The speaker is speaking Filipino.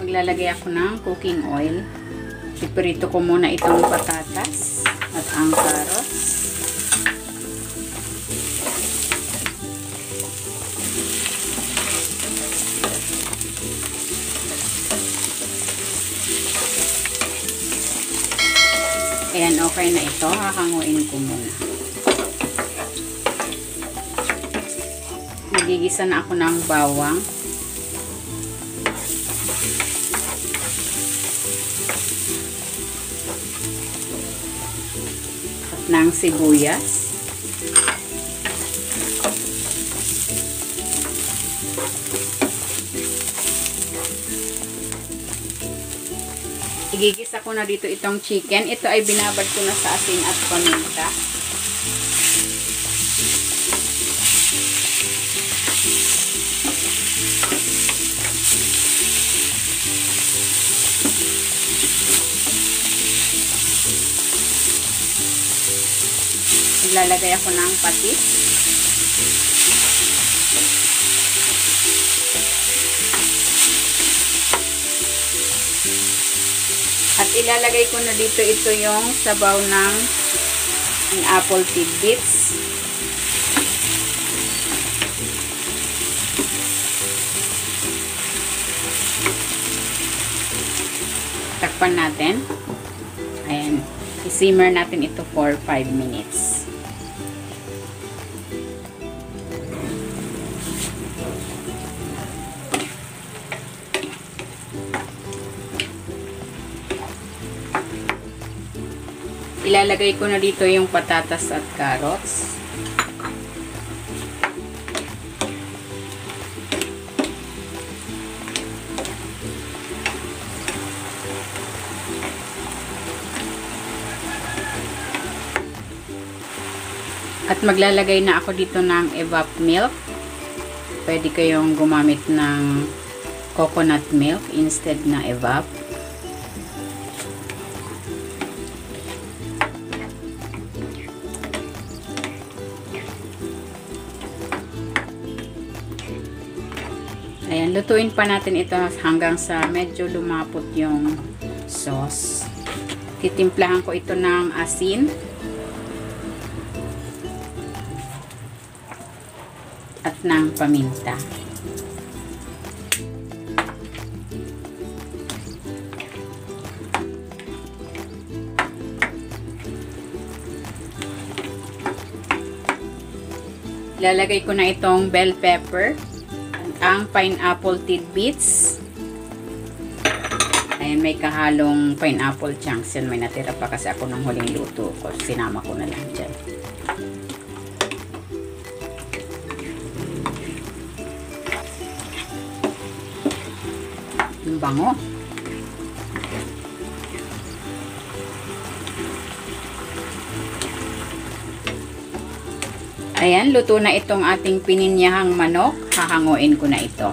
Maglalagay ako ng cooking oil. Iprito ko muna itong patatas at ang carrots. Ayan, okay na ito. Hahanguin ko muna. Nagigisa na ako ng bawang. At ng sibuyas. Igigisa ko na dito itong chicken. Ito ay binabad ko na sa asin at paminta. Maglalagay ako ng patis. At ilalagay ko na dito ito yung sabaw ng apple tidbits. Takpan natin. Ayan. I-simmer natin ito for 5 minutes. Ilalagay ko na dito yung patatas at carrots. At maglalagay na ako dito ng evap milk. Pwede kayong gumamit ng coconut milk instead na evap. Ayan, lutuin pa natin ito hanggang sa medyo lumapot yung sauce. Titimplahan ko ito ng asin. At ng paminta. Lalagay ko na itong bell pepper. Ang pineapple tidbits. Ayan, may kahalong pineapple chunks yan. May natira pa kasi ako ng huling luto ko. Sinama ko na lang dyan. Yung bango. Ayan, luto na itong ating pininyahang manok. Hahanguin ko na ito.